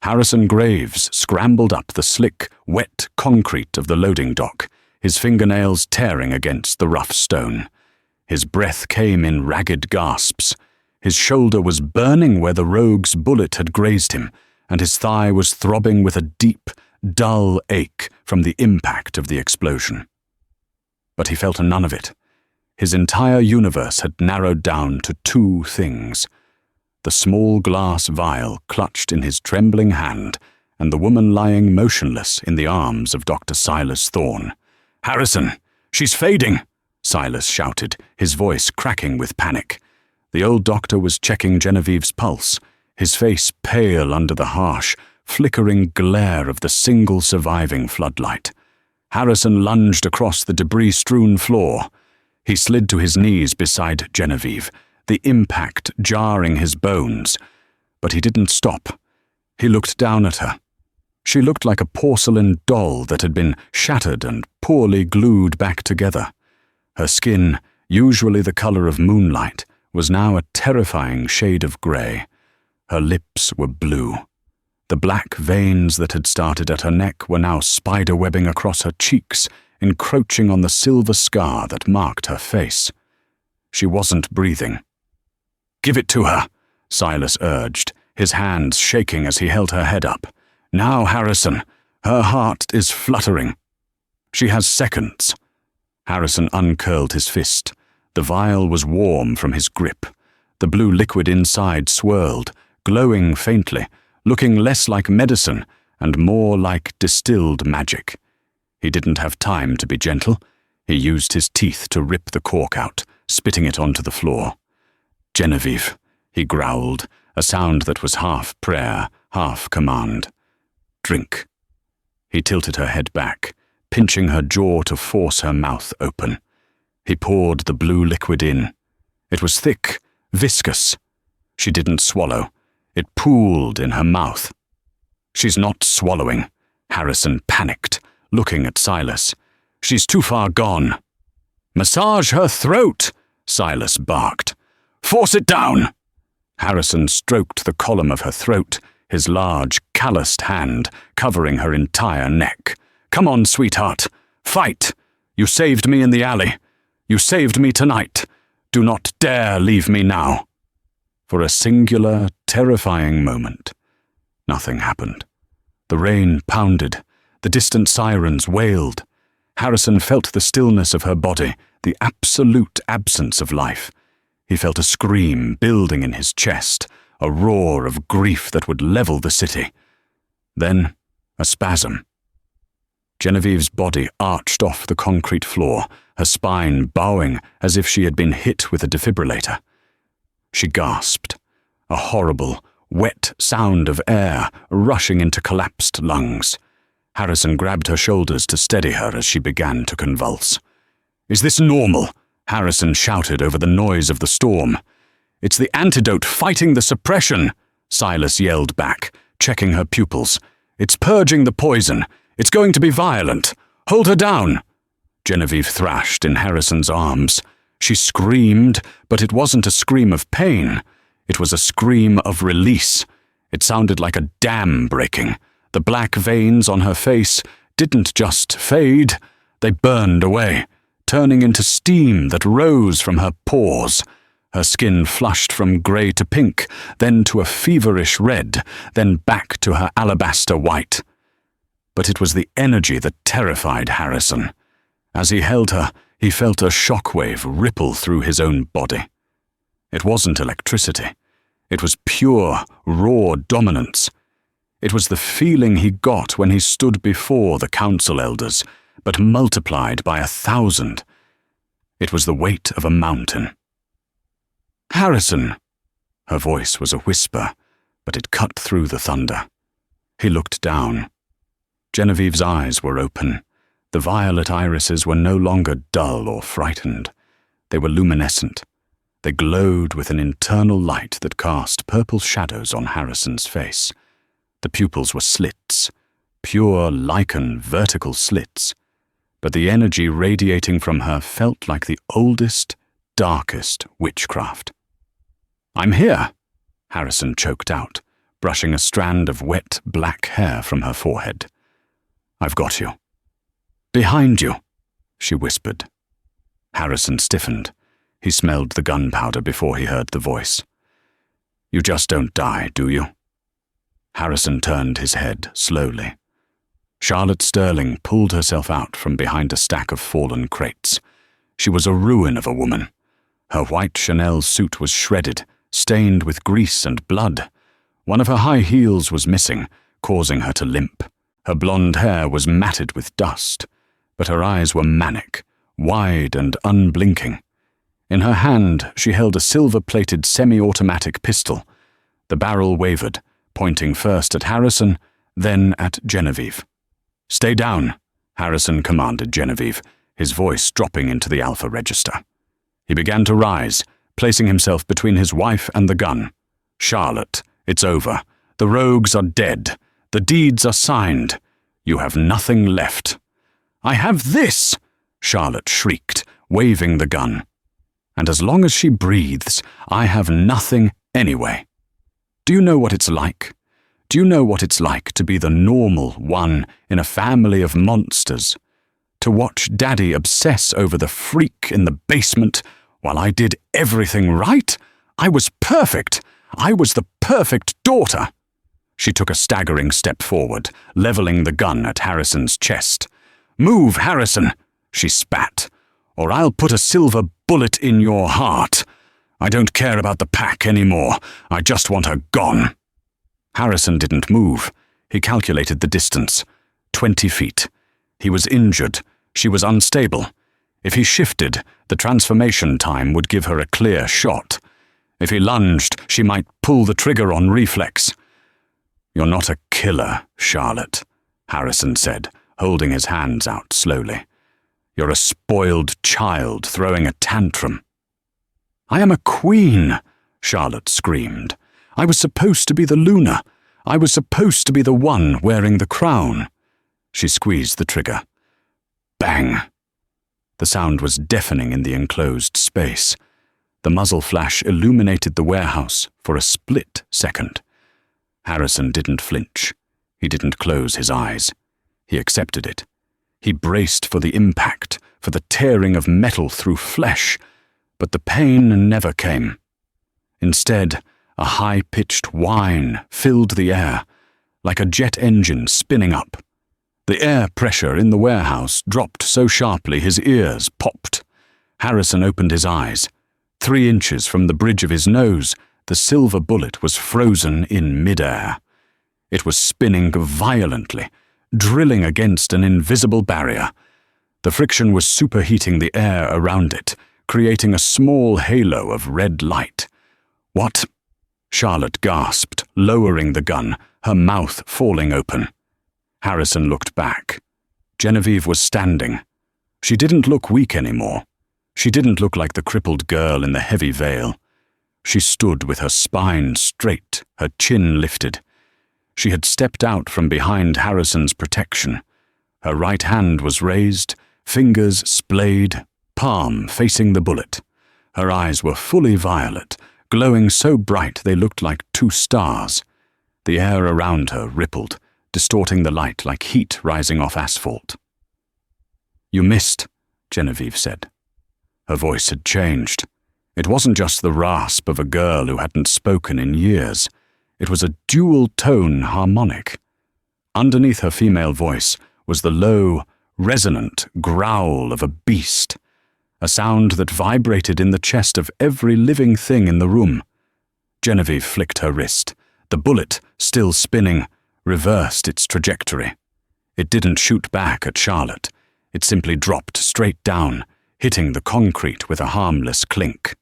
Harrison Graves scrambled up the slick, wet concrete of the loading dock, his fingernails tearing against the rough stone. His breath came in ragged gasps. His shoulder was burning where the rogue's bullet had grazed him, and his thigh was throbbing with a deep, dull ache from the impact of the explosion. But he felt none of it. His entire universe had narrowed down to 2 things: the small glass vial clutched in his trembling hand, and the woman lying motionless in the arms of Dr. Silas Thorne. "Harrison, she's fading!" Silas shouted, his voice cracking with panic. The old doctor was checking Genevieve's pulse, his face pale under the harsh, flickering glare of the single surviving floodlight. Harrison lunged across the debris-strewn floor. He slid to his knees beside Genevieve, the impact jarring his bones. But he didn't stop. He looked down at her. She looked like a porcelain doll that had been shattered and poorly glued back together. Her skin, usually the color of moonlight, was now a terrifying shade of grey. Her lips were blue. The black veins that had started at her neck were now spiderwebbing across her cheeks, encroaching on the silver scar that marked her face. She wasn't breathing. "Give it to her," Silas urged, his hands shaking as he held her head up. "Now, Harrison. Her heart is fluttering. She has seconds." Harrison uncurled his fist. The vial was warm from his grip. The blue liquid inside swirled, glowing faintly, looking less like medicine and more like distilled magic. He didn't have time to be gentle. He used his teeth to rip the cork out, spitting it onto the floor. "Genevieve," he growled, a sound that was half prayer, half command. "Drink." He tilted her head back, pinching her jaw to force her mouth open. He poured the blue liquid in. It was thick, viscous. She didn't swallow. It pooled in her mouth. "She's not swallowing," Harrison panicked, looking at Silas. "She's too far gone." "Massage her throat," Silas barked. "Force it down." Harrison stroked the column of her throat, his large, calloused hand covering her entire neck. "Come on, sweetheart. Fight. You saved me in the alley. You saved me tonight. Do not dare leave me now." For a singular, terrifying moment, nothing happened. The rain pounded. The distant sirens wailed. Harrison felt the stillness of her body, the absolute absence of life. He felt a scream building in his chest, a roar of grief that would level the city. Then, a spasm. Genevieve's body arched off the concrete floor, her spine bowing as if she had been hit with a defibrillator. She gasped, a horrible, wet sound of air rushing into collapsed lungs. Harrison grabbed her shoulders to steady her as she began to convulse. "Is this normal?" Harrison shouted over the noise of the storm. "It's the antidote fighting the suppression," Silas yelled back, checking her pupils. "It's purging the poison. It's going to be violent. Hold her down." Genevieve thrashed in Harrison's arms. She screamed, but it wasn't a scream of pain. It was a scream of release. It sounded like a dam breaking. The black veins on her face didn't just fade, they burned away, turning into steam that rose from her pores. Her skin flushed from grey to pink, then to a feverish red, then back to her alabaster white. But it was the energy that terrified Harrison. As he held her, he felt a shockwave ripple through his own body. It wasn't electricity. It was pure, raw dominance. It was the feeling he got when he stood before the council elders, but multiplied by 1,000. It was the weight of a mountain. "Harrison!" Her voice was a whisper, but it cut through the thunder. He looked down. Genevieve's eyes were open. The violet irises were no longer dull or frightened. They were luminescent. They glowed with an internal light that cast purple shadows on Harrison's face. The pupils were slits, pure Lycan vertical slits, but the energy radiating from her felt like the oldest, darkest witchcraft. "I'm here," Harrison choked out, brushing a strand of wet black hair from her forehead. "I've got you." "Behind you," she whispered. Harrison stiffened. He smelled the gunpowder before he heard the voice. "You just don't die, do you?" Harrison turned his head slowly. Charlotte Sterling pulled herself out from behind a stack of fallen crates. She was a ruin of a woman. Her white Chanel suit was shredded, stained with grease and blood. One of her high heels was missing, causing her to limp. Her blonde hair was matted with dust, but her eyes were manic, wide and unblinking. In her hand, she held a silver-plated semi-automatic pistol. The barrel wavered, pointing first at Harrison, then at Genevieve. "Stay down," Harrison commanded Genevieve, his voice dropping into the alpha register. He began to rise, placing himself between his wife and the gun. "Charlotte, it's over. The rogues are dead. The deeds are signed. You have nothing left." "I have this!" Charlotte shrieked, waving the gun. "And as long as she breathes, I have nothing anyway. Do you know what it's like? Do you know what it's like to be the normal one in a family of monsters? To watch Daddy obsess over the freak in the basement while I did everything right? I was perfect. I was the perfect daughter." She took a staggering step forward, leveling the gun at Harrison's chest. "Move, Harrison," she spat, "or I'll put a silver bullet in your heart. I don't care about the pack anymore. I just want her gone." Harrison didn't move. He calculated the distance. 20 feet. He was injured. She was unstable. If he shifted, the transformation time would give her a clear shot. If he lunged, she might pull the trigger on reflex. "You're not a killer, Charlotte," Harrison said, holding his hands out slowly. You're a spoiled child throwing a tantrum." "I am a queen," Charlotte screamed. "I was supposed to be the Luna. I was supposed to be the one wearing the crown." She squeezed the trigger. Bang! The sound was deafening in the enclosed space. The muzzle flash illuminated the warehouse for a split second. Harrison didn't flinch. He didn't close his eyes. He accepted it. He braced for the impact, for the tearing of metal through flesh, but the pain never came. Instead, a high-pitched whine filled the air, like a jet engine spinning up. The air pressure in the warehouse dropped so sharply his ears popped. Harrison opened his eyes. 3 inches from the bridge of his nose, the silver bullet was frozen in midair. It was spinning violently, drilling against an invisible barrier. The friction was superheating the air around it, creating a small halo of red light. "What?" Charlotte gasped, lowering the gun, her mouth falling open. Harrison looked back. Genevieve was standing. She didn't look weak anymore. She didn't look like the crippled girl in the heavy veil. She stood with her spine straight, her chin lifted. She had stepped out from behind Harrison's protection. Her right hand was raised, fingers splayed, palm facing the bullet. Her eyes were fully violet, glowing so bright they looked like 2 stars. The air around her rippled, distorting the light like heat rising off asphalt. "You missed," Genevieve said. Her voice had changed. It wasn't just the rasp of a girl who hadn't spoken in years. It was a dual-tone harmonic. Underneath her female voice was the low, resonant growl of a beast, a sound that vibrated in the chest of every living thing in the room. Genevieve flicked her wrist. The bullet, still spinning, reversed its trajectory. It didn't shoot back at Charlotte. It simply dropped straight down, hitting the concrete with a harmless clink.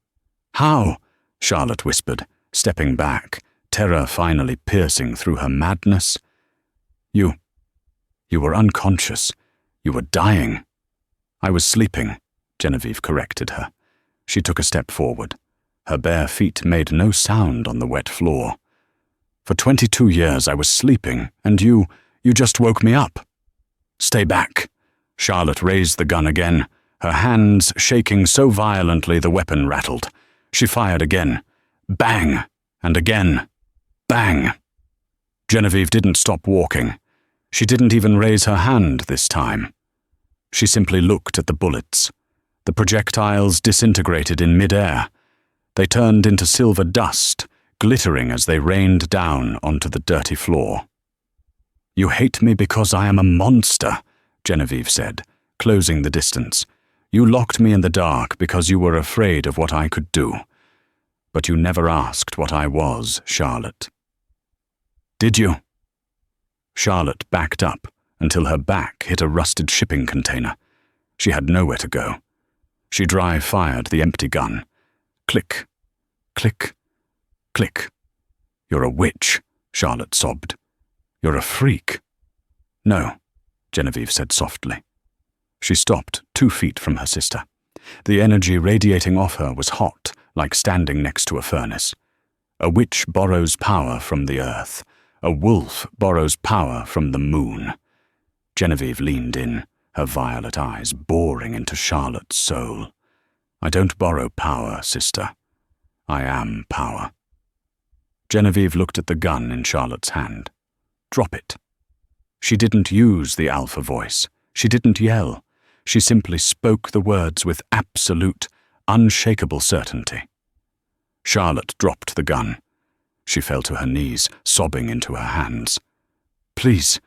"How?" Charlotte whispered, stepping back, terror finally piercing through her madness. You were unconscious. You were dying." "I was sleeping," Genevieve corrected her. She took a step forward. Her bare feet made no sound on the wet floor. "For 22 years I was sleeping, and you just woke me up." "Stay back." Charlotte raised the gun again, her hands shaking so violently the weapon rattled. She fired again. Bang! And again. Bang! Genevieve didn't stop walking. She didn't even raise her hand this time. She simply looked at the bullets. The projectiles disintegrated in midair. They turned into silver dust, glittering as they rained down onto the dirty floor. "You hate me because I am a monster," Genevieve said, closing the distance. "You locked me in the dark because you were afraid of what I could do. But you never asked what I was, Charlotte." "Did you?" Charlotte backed up until her back hit a rusted shipping container. She had nowhere to go. She dry-fired the empty gun. Click, click, click. "You're a witch," Charlotte sobbed. "You're a freak." "No," Genevieve said softly. She stopped 2 feet from her sister. The energy radiating off her was hot, like standing next to a furnace. A witch borrows power from the earth. A wolf borrows power from the moon. Genevieve leaned in, her violet eyes boring into Charlotte's soul. "I don't borrow power, sister. I am power." Genevieve looked at the gun in Charlotte's hand. "Drop it." She didn't use the alpha voice. She didn't yell. She simply spoke the words with absolute, unshakable certainty. Charlotte dropped the gun. She fell to her knees, sobbing into her hands. "Please,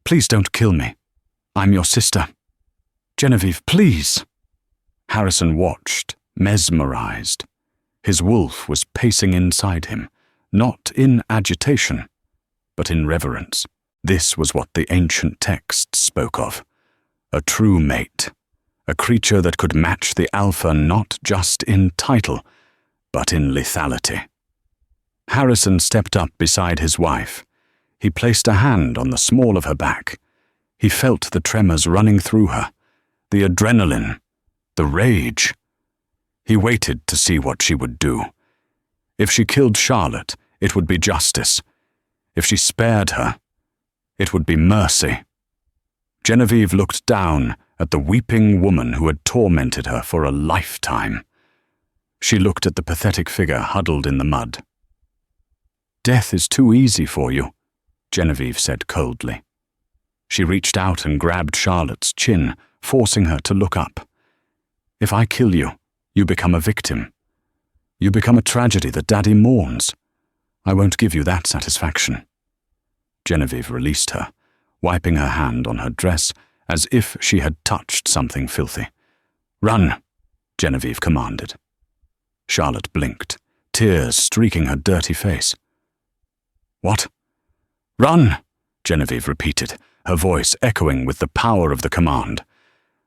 please don't kill me. I'm your sister. Genevieve, please." Harrison watched, mesmerized. His wolf was pacing inside him, not in agitation, but in reverence. This was what the ancient texts spoke of. A true mate, a creature that could match the alpha not just in title, but in lethality. Harrison stepped up beside his wife. He placed a hand on the small of her back. He felt the tremors running through her. The adrenaline. The rage. He waited to see what she would do. If she killed Charlotte, it would be justice. If she spared her, it would be mercy. Genevieve looked down at the weeping woman who had tormented her for a lifetime. She looked at the pathetic figure huddled in the mud. "Death is too easy for you," Genevieve said coldly. She reached out and grabbed Charlotte's chin, forcing her to look up. "If I kill you, you become a victim. You become a tragedy that Daddy mourns. I won't give you that satisfaction." Genevieve released her, wiping her hand on her dress as if she had touched something filthy. "Run," Genevieve commanded. Charlotte blinked, tears streaking her dirty face. "What?" "Run," Genevieve repeated, her voice echoing with the power of the command.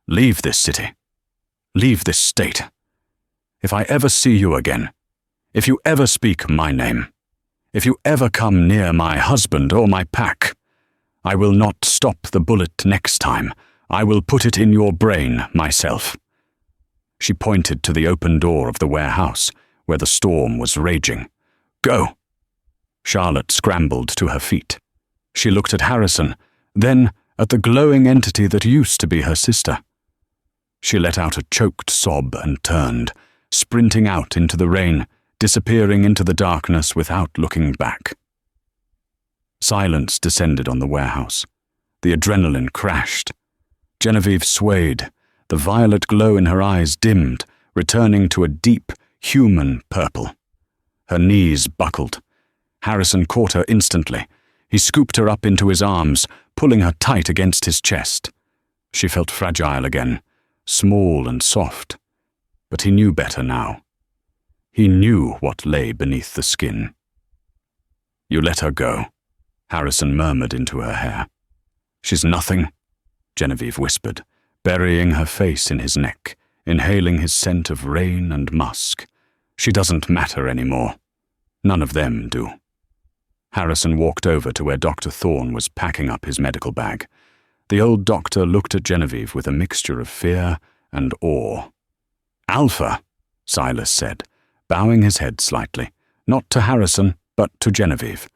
"Leave this city. Leave this state. If I ever see you again, if you ever speak my name, if you ever come near my husband or my pack, I will not stop the bullet next time. I will put it in your brain myself." She pointed to the open door of the warehouse, where the storm was raging. "Go." Charlotte scrambled to her feet. She looked at Harrison, then at the glowing entity that used to be her sister. She let out a choked sob and turned, sprinting out into the rain, disappearing into the darkness without looking back. Silence descended on the warehouse. The adrenaline crashed. Genevieve swayed, the violet glow in her eyes dimmed, returning to a deep, human purple. Her knees buckled. Harrison caught her instantly. He scooped her up into his arms, pulling her tight against his chest. She felt fragile again, small and soft. But he knew better now. He knew what lay beneath the skin. "You let her go," Harrison murmured into her hair. "She's nothing," Genevieve whispered, burying her face in his neck, inhaling his scent of rain and musk. "She doesn't matter anymore. None of them do." Harrison walked over to where Dr. Thorne was packing up his medical bag. The old doctor looked at Genevieve with a mixture of fear and awe. "Alpha," Silas said, bowing his head slightly, not to Harrison, but to Genevieve.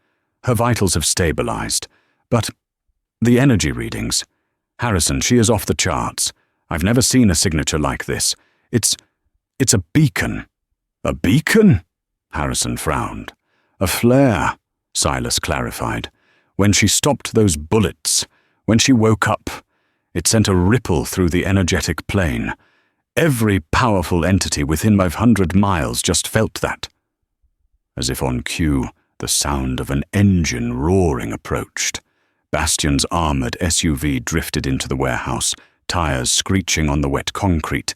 "Her vitals have stabilized, but the energy readings. Harrison, she is off the charts. I've never seen a signature like this. It's a beacon." "A beacon?" Harrison frowned. "A flare," Silas clarified. "When she stopped those bullets, when she woke up, it sent a ripple through the energetic plane. Every powerful entity within 500 miles just felt that." As if on cue, the sound of an engine roaring approached. Bastion's armored SUV drifted into the warehouse, tires screeching on the wet concrete.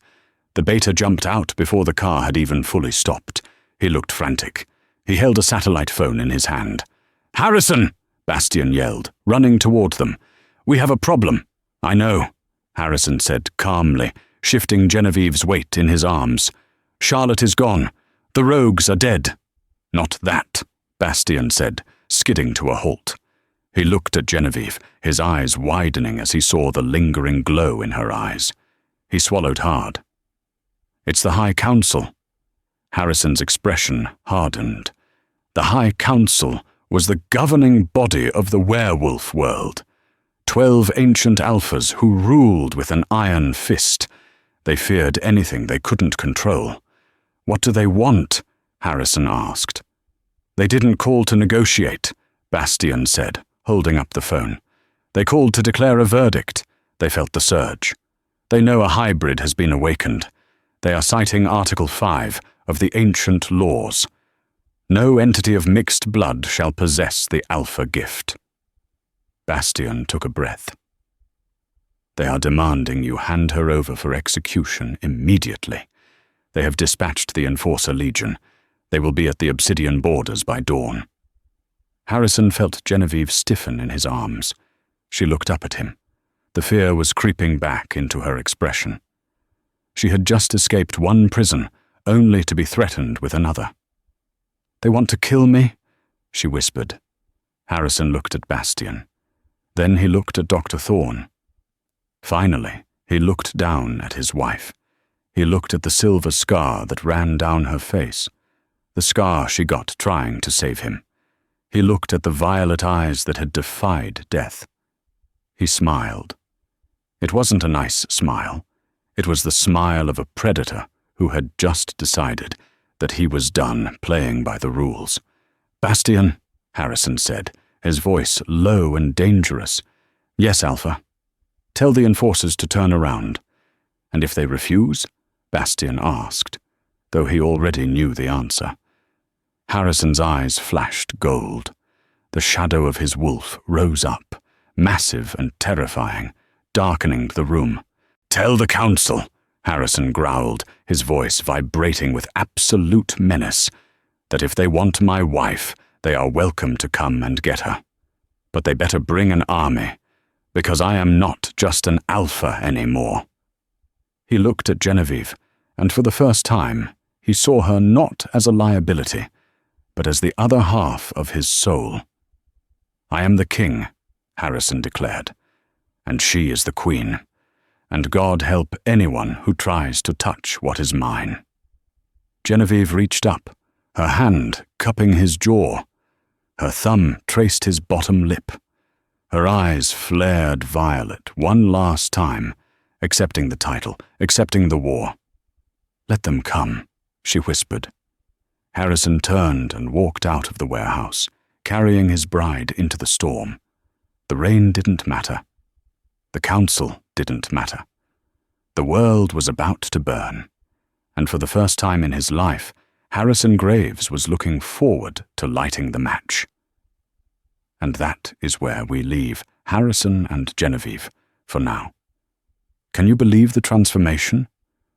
The beta jumped out before the car had even fully stopped. He looked frantic. He held a satellite phone in his hand. "Harrison!" Bastion yelled, running toward them. "We have a problem." "I know," Harrison said calmly, shifting Genevieve's weight in his arms. "Charlotte is gone. The rogues are dead." "Not that," Bastion said, skidding to a halt. He looked at Genevieve, his eyes widening as he saw the lingering glow in her eyes. He swallowed hard. "It's the High Council." Harrison's expression hardened. The High Council was the governing body of the werewolf world. 12 ancient alphas who ruled with an iron fist. They feared anything they couldn't control. "What do they want?" Harrison asked. "They didn't call to negotiate," Bastion said, holding up the phone. "They called to declare a verdict." They felt the surge. "They know a hybrid has been awakened. They are citing Article 5 of the ancient laws. No entity of mixed blood shall possess the alpha gift." Bastion took a breath. "They are demanding you hand her over for execution immediately. They have dispatched the Enforcer Legion. They will be at the Obsidian borders by dawn." Harrison felt Genevieve stiffen in his arms. She looked up at him. The fear was creeping back into her expression. She had just escaped one prison, only to be threatened with another. "They want to kill me?" she whispered. Harrison looked at Bastion. Then he looked at Dr. Thorne. Finally, He looked down at his wife. He looked at the silver scar that ran down her face, the scar she got trying to save him. He looked at the violet eyes that had defied death. He smiled. It wasn't a nice smile. It was the smile of a predator who had just decided that he was done playing by the rules. "Bastian," Harrison said, his voice low and dangerous. "Yes, Alpha. Tell the enforcers to turn around." "And if they refuse?" Bastian asked, though he already knew the answer. Harrison's eyes flashed gold. The shadow of his wolf rose up, massive and terrifying, darkening the room. "Tell the council," Harrison growled, his voice vibrating with absolute menace, "that if they want my wife, they are welcome to come and get her. But they better bring an army, because I am not just an alpha anymore." He looked at Genevieve, and for the first time, he saw her not as a liability, but as the other half of his soul. "I am the king," Harrison declared, "and she is the queen, and God help anyone who tries to touch what is mine." Genevieve reached up, her hand cupping his jaw. Her thumb traced his bottom lip. Her eyes flared violet one last time, accepting the title, accepting the war. "Let them come," she whispered. Harrison turned and walked out of the warehouse, carrying his bride into the storm. The rain didn't matter. The council didn't matter. The world was about to burn, and for the first time in his life, Harrison Graves was looking forward to lighting the match. And that is where we leave Harrison and Genevieve for now. Can you believe the transformation?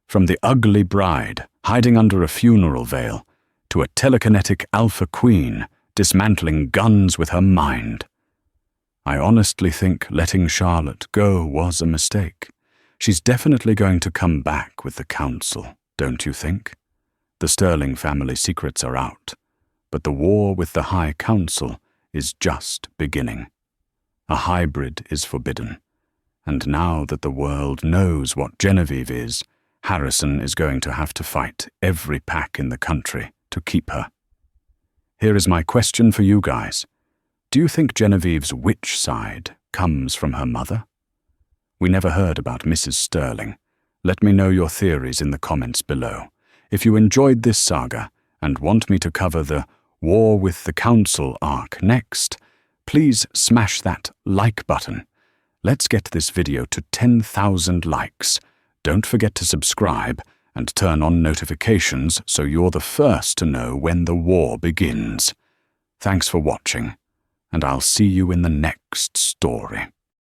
From the ugly bride hiding under a funeral veil to a telekinetic alpha queen dismantling guns with her mind. I honestly think letting Charlotte go was a mistake. She's definitely going to come back with the council, don't you think? The Sterling family secrets are out, but the war with the High Council is just beginning. A hybrid is forbidden, and now that the world knows what Genevieve is, Harrison is going to have to fight every pack in the country to keep her. Here is my question for you guys. Do you think Genevieve's witch side comes from her mother? We never heard about Mrs. Sterling. Let me know your theories in the comments below. If you enjoyed this saga and want me to cover the War with the Council arc next, please smash that like button. Let's get this video to 10,000 likes. Don't forget to subscribe and turn on notifications so you're the first to know when the war begins. Thanks for watching, and I'll see you in the next story.